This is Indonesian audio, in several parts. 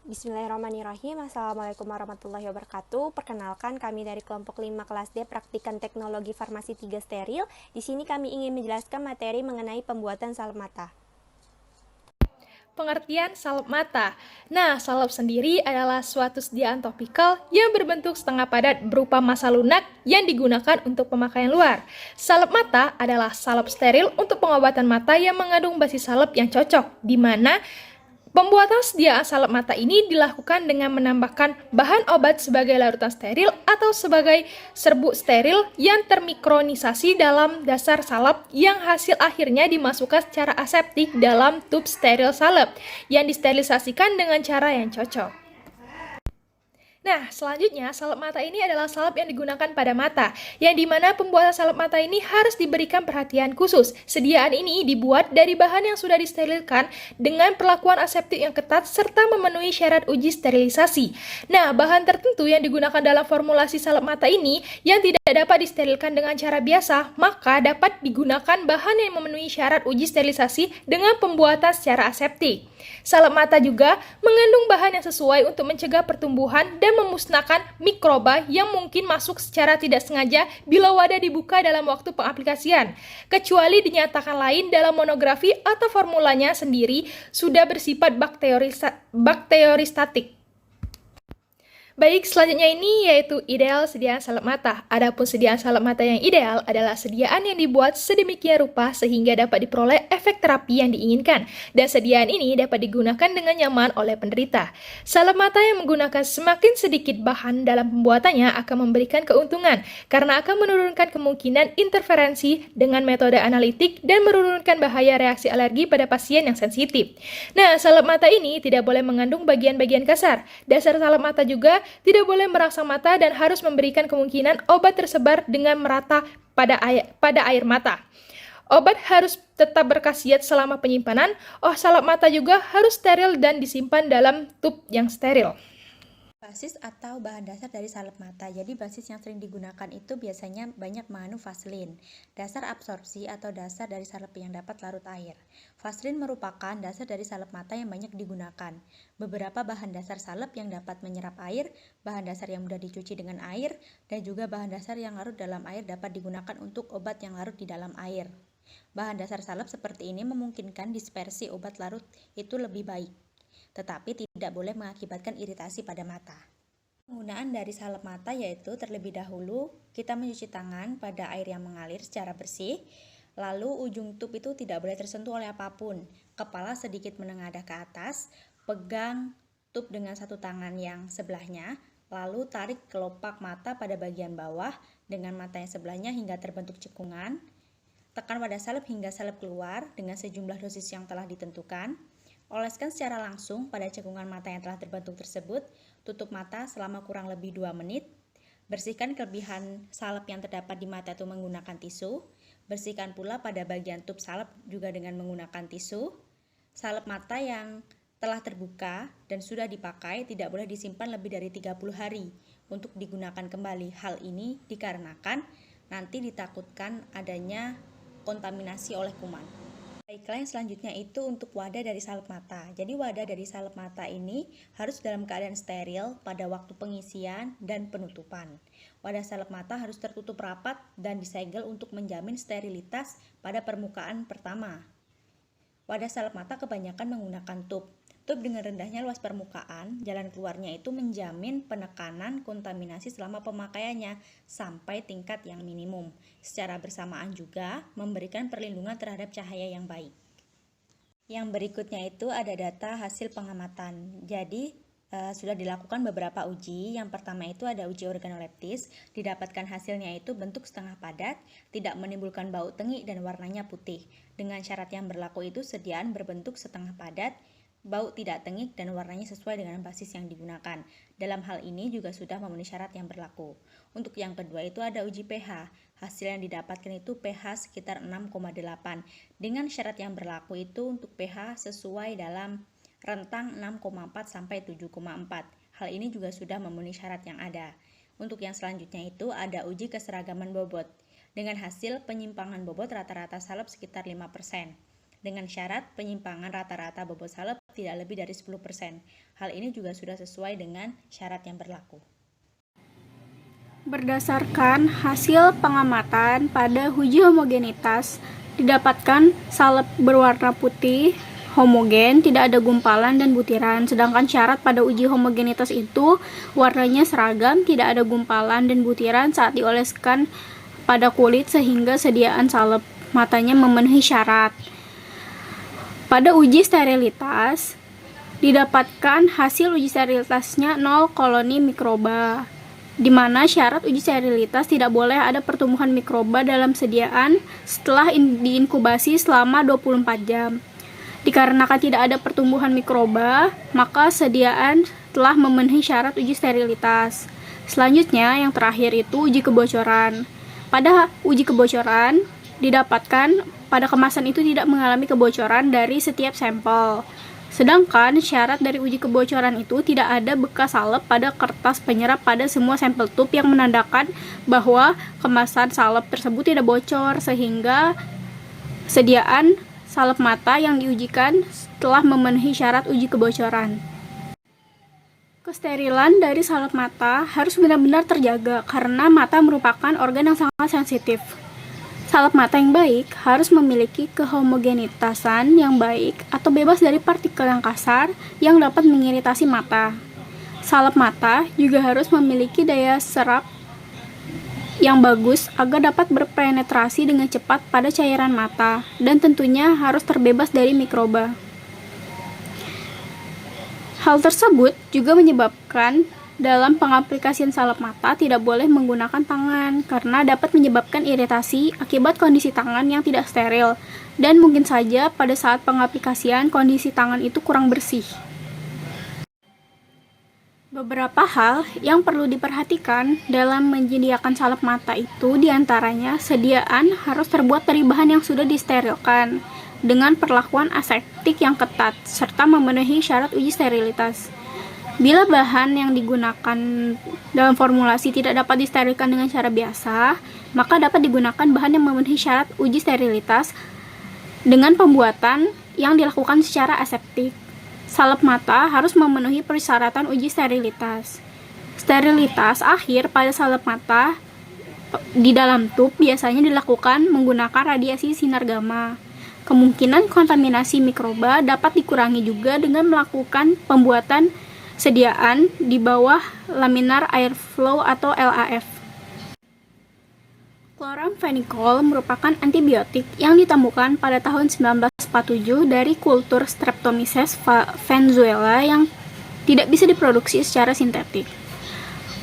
Bismillahirrahmanirrahim. Assalamualaikum warahmatullahi wabarakatuh. Perkenalkan, kami dari kelompok 5 kelas D Praktikan Teknologi Farmasi 3 Steril. Di sini kami ingin menjelaskan materi mengenai pembuatan salep mata. Pengertian salep mata. Nah, salep sendiri adalah suatu sediaan topikal yang berbentuk setengah padat berupa massa lunak yang digunakan untuk pemakaian luar. Salep mata adalah salep steril untuk pengobatan mata yang mengandung basis salep yang cocok, di mana pembuatan sediaan salep mata ini dilakukan dengan menambahkan bahan obat sebagai larutan steril atau sebagai serbuk steril yang termikronisasi dalam dasar salep yang hasil akhirnya dimasukkan secara aseptik dalam tub steril salep yang disterilisasikan dengan cara yang cocok. Nah, selanjutnya salep mata ini adalah salep yang digunakan pada mata, yang dimana pembuatan salep mata ini harus diberikan perhatian khusus. Sediaan ini dibuat dari bahan yang sudah disterilkan dengan perlakuan aseptik yang ketat serta memenuhi syarat uji sterilisasi. Nah, bahan tertentu yang digunakan dalam formulasi salep mata ini yang tidak dapat disterilkan dengan cara biasa, maka dapat digunakan bahan yang memenuhi syarat uji sterilisasi dengan pembuatan secara aseptik. Salep mata juga mengandung bahan yang sesuai untuk mencegah pertumbuhan dan memusnahkan mikroba yang mungkin masuk secara tidak sengaja bila wadah dibuka dalam waktu pengaplikasian, kecuali dinyatakan lain dalam monografi atau formulanya sendiri sudah bersifat bakterioristatik. Baik, selanjutnya ini yaitu ideal sediaan salep mata. Adapun sediaan salep mata yang ideal adalah sediaan yang dibuat sedemikian rupa sehingga dapat diperoleh efek terapi yang diinginkan, dan sediaan ini dapat digunakan dengan nyaman oleh penderita. Salep mata yang menggunakan semakin sedikit bahan dalam pembuatannya akan memberikan keuntungan, karena akan menurunkan kemungkinan interferensi dengan metode analitik dan menurunkan bahaya reaksi alergi pada pasien yang sensitif. Nah, salep mata ini tidak boleh mengandung bagian-bagian kasar. Dasar salep mata juga tidak boleh merangsang mata dan harus memberikan kemungkinan obat tersebar dengan merata pada air mata. Obat harus tetap berkhasiat selama penyimpanan. Salep mata juga harus steril dan disimpan dalam tub yang steril. Basis atau bahan dasar dari salep mata. Jadi basis yang sering digunakan itu biasanya banyak mengandung vaselin. Dasar absorpsi atau dasar dari salep yang dapat larut air. Vaselin merupakan dasar dari salep mata yang banyak digunakan. Beberapa bahan dasar salep yang dapat menyerap air, bahan dasar yang mudah dicuci dengan air, dan juga bahan dasar yang larut dalam air dapat digunakan untuk obat yang larut di dalam air. Bahan dasar salep seperti ini memungkinkan dispersi obat larut itu lebih baik, tetapi tidak boleh mengakibatkan iritasi pada mata. Penggunaan dari salep mata yaitu terlebih dahulu kita mencuci tangan pada air yang mengalir secara bersih, lalu ujung tub itu tidak boleh tersentuh oleh apapun, kepala sedikit menengadah ke atas, pegang tub dengan satu tangan yang sebelahnya, lalu tarik kelopak mata pada bagian bawah dengan mata yang sebelahnya hingga terbentuk cekungan, tekan pada salep hingga salep keluar dengan sejumlah dosis yang telah ditentukan. Oleskan secara langsung pada cekungan mata yang telah terbentuk tersebut, tutup mata selama kurang lebih 2 menit, bersihkan kelebihan salep yang terdapat di mata itu menggunakan tisu, bersihkan pula pada bagian tub salep juga dengan menggunakan tisu. Salep mata yang telah terbuka dan sudah dipakai tidak boleh disimpan lebih dari 30 hari untuk digunakan kembali. Hal ini dikarenakan nanti ditakutkan adanya kontaminasi oleh kuman. Baiklah, yang selanjutnya itu untuk wadah dari salep mata. Jadi wadah dari salep mata ini harus dalam keadaan steril pada waktu pengisian dan penutupan. Wadah salep mata harus tertutup rapat dan disegel untuk menjamin sterilitas pada permukaan pertama. Wadah salep mata kebanyakan menggunakan tub. Tub dengan rendahnya luas permukaan, jalan keluarnya itu menjamin penekanan kontaminasi selama pemakaiannya sampai tingkat yang minimum. Secara bersamaan juga memberikan perlindungan terhadap cahaya yang baik. Yang berikutnya itu ada data hasil pengamatan. Jadi sudah dilakukan beberapa uji. Yang pertama itu ada uji organoleptis. Didapatkan hasilnya itu bentuk setengah padat, tidak menimbulkan bau tengik dan warnanya putih. Dengan syarat yang berlaku itu sediaan berbentuk setengah padat, bau tidak tengik dan warnanya sesuai dengan basis yang digunakan. Dalam hal ini juga sudah memenuhi syarat yang berlaku. Untuk yang kedua itu ada uji pH. Hasil yang didapatkan itu pH sekitar 6,8. Dengan syarat yang berlaku itu untuk pH sesuai dalam rentang 6,4 sampai 7,4. Hal ini juga sudah memenuhi syarat yang ada. Untuk yang selanjutnya itu ada uji keseragaman bobot. Dengan hasil penyimpangan bobot rata-rata salep sekitar 5%. Dengan syarat penyimpangan rata-rata bobot salep tidak lebih dari 10%. Hal ini juga sudah sesuai dengan syarat yang berlaku. Berdasarkan hasil pengamatan pada uji homogenitas, didapatkan salep berwarna putih, homogen, tidak ada gumpalan dan butiran. Sedangkan syarat pada uji homogenitas itu warnanya seragam, tidak ada gumpalan dan butiran saat dioleskan pada kulit sehingga sediaan salep matanya memenuhi syarat. Pada uji sterilitas, didapatkan hasil uji sterilitasnya 0 koloni mikroba, di mana syarat uji sterilitas tidak boleh ada pertumbuhan mikroba dalam sediaan setelah diinkubasi selama 24 jam. Dikarenakan tidak ada pertumbuhan mikroba, maka sediaan telah memenuhi syarat uji sterilitas. Selanjutnya, yang terakhir itu uji kebocoran. Pada uji kebocoran, didapatkan pada kemasan itu tidak mengalami kebocoran dari setiap sampel. Sedangkan syarat dari uji kebocoran itu tidak ada bekas salep pada kertas penyerap pada semua sampel tube yang menandakan bahwa kemasan salep tersebut tidak bocor, sehingga sediaan salep mata yang diujikan telah memenuhi syarat uji kebocoran. Kesterilan dari salep mata harus benar-benar terjaga karena mata merupakan organ yang sangat sensitif. Salep mata yang baik harus memiliki kehomogenitasan yang baik atau bebas dari partikel yang kasar yang dapat mengiritasi mata. Salep mata juga harus memiliki daya serap yang bagus agar dapat berpenetrasi dengan cepat pada cairan mata, dan tentunya harus terbebas dari mikroba. Hal tersebut juga menyebabkan dalam pengaplikasian salep mata tidak boleh menggunakan tangan karena dapat menyebabkan iritasi akibat kondisi tangan yang tidak steril, dan mungkin saja pada saat pengaplikasian kondisi tangan itu kurang bersih. Beberapa hal yang perlu diperhatikan dalam menyediakan salep mata itu diantaranya sediaan harus terbuat dari bahan yang sudah disterilkan dengan perlakuan aseptik yang ketat serta memenuhi syarat uji sterilitas. Bila bahan yang digunakan dalam formulasi tidak dapat disterilkan dengan cara biasa, maka dapat digunakan bahan yang memenuhi syarat uji sterilitas dengan pembuatan yang dilakukan secara aseptik. Salep mata harus memenuhi persyaratan uji sterilitas. Sterilitas akhir pada salep mata di dalam tub biasanya dilakukan menggunakan radiasi sinar gamma. Kemungkinan kontaminasi mikroba dapat dikurangi juga dengan melakukan pembuatan sediaan di bawah laminar airflow atau LAF. Chloramphenicol merupakan antibiotik yang ditemukan pada tahun 1947 dari kultur Streptomyces venezuela yang tidak bisa diproduksi secara sintetik.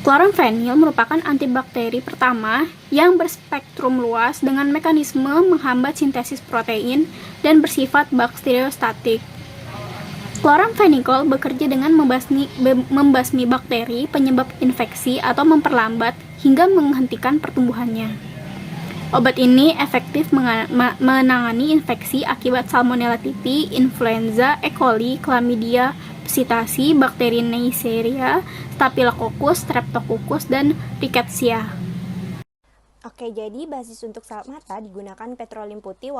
Chloramphenil merupakan antibakteri pertama yang berspektrum luas dengan mekanisme menghambat sintesis protein dan bersifat bakteriostatik. Chloramphenicol bekerja dengan membasmi bakteri penyebab infeksi atau memperlambat hingga menghentikan pertumbuhannya. Obat ini efektif menangani infeksi akibat Salmonella typhi, influenza, E. coli, Chlamydia, psitasi, bakteri Neisseria, Staphylococcus, Streptococcus, dan Rickettsia. Oke, jadi basis untuk salep mata digunakan petroleum putih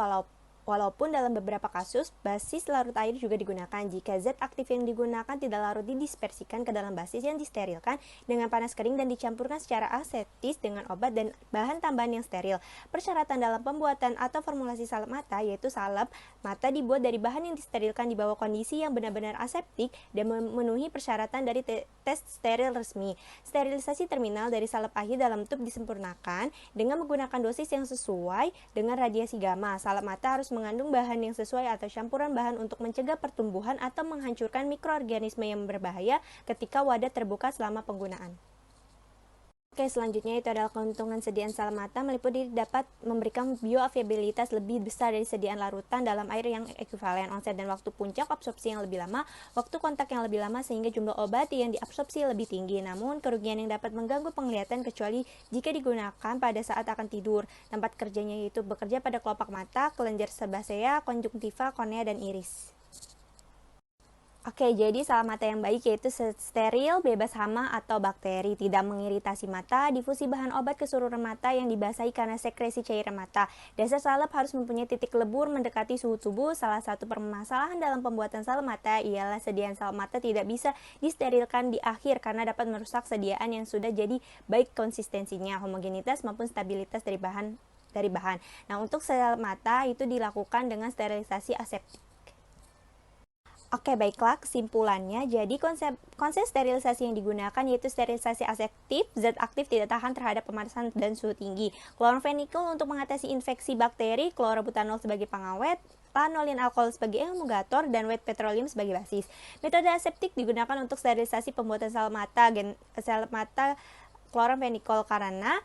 walaupun dalam beberapa kasus basis larut air juga digunakan jika zat aktif yang digunakan tidak larut didispersikan ke dalam basis yang disterilkan dengan panas kering dan dicampurkan secara aseptis dengan obat dan bahan tambahan yang steril. Persyaratan dalam pembuatan atau formulasi salep mata yaitu salep mata dibuat dari bahan yang disterilkan di bawah kondisi yang benar-benar aseptik dan memenuhi persyaratan dari tes steril resmi. Sterilisasi terminal dari salep akhir dalam tub disempurnakan dengan menggunakan dosis yang sesuai dengan radiasi gamma. Salep mata harus mengandung bahan yang sesuai atau campuran bahan untuk mencegah pertumbuhan atau menghancurkan mikroorganisme yang berbahaya ketika wadah terbuka selama penggunaan. Oke, selanjutnya itu adalah keuntungan sediaan salep mata meliputi dapat memberikan bioavailabilitas lebih besar dari sediaan larutan dalam air yang ekuivalen, onset dan waktu puncak absorpsi yang lebih lama, waktu kontak yang lebih lama sehingga jumlah obat yang diabsorpsi lebih tinggi. Namun, kerugian yang dapat mengganggu penglihatan kecuali jika digunakan pada saat akan tidur. Tempat kerjanya yaitu bekerja pada kelopak mata, kelenjar sebasea, konjungtiva, kornea, dan iris. Oke, jadi salat mata yang baik yaitu steril, bebas hama atau bakteri, tidak mengiritasi mata, difusi bahan obat ke seluruh mata yang dibasahi karena sekresi cairan mata. Dasar salep harus mempunyai titik lebur mendekati suhu tubuh. Salah satu permasalahan dalam pembuatan salep mata ialah sediaan salep mata tidak bisa disterilkan di akhir karena dapat merusak sediaan yang sudah jadi baik konsistensinya, homogenitas maupun stabilitas dari bahan. Nah, untuk salep mata itu dilakukan dengan sterilisasi aseptik. Oke, baiklah kesimpulannya. Jadi konsep sterilisasi yang digunakan yaitu sterilisasi aseptif, zat aktif tidak tahan terhadap pemanasan dan suhu tinggi. Klorofenikol untuk mengatasi infeksi bakteri, klorobutanol sebagai pengawet, lanolin alkohol sebagai emulgator, dan wet petroleum sebagai basis. Metode aseptik digunakan untuk sterilisasi pembuatan sel mata klorofenikol karena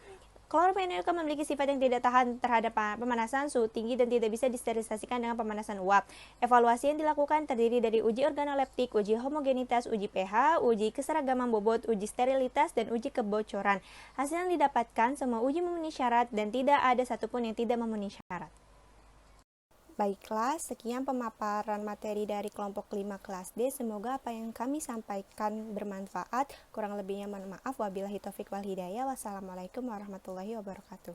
klorofenikol memiliki sifat yang tidak tahan terhadap pemanasan, suhu tinggi, dan tidak bisa disterilisasikan dengan pemanasan uap. Evaluasi yang dilakukan terdiri dari uji organoleptik, uji homogenitas, uji pH, uji keseragaman bobot, uji sterilitas, dan uji kebocoran. Hasil yang didapatkan semua uji memenuhi syarat dan tidak ada satupun yang tidak memenuhi syarat. Baiklah, sekian pemaparan materi dari kelompok 5 kelas D. Semoga apa yang kami sampaikan bermanfaat. Kurang lebihnya mohon maaf. Wabillahi taufik wal hidayah. Wassalamualaikum warahmatullahi wabarakatuh.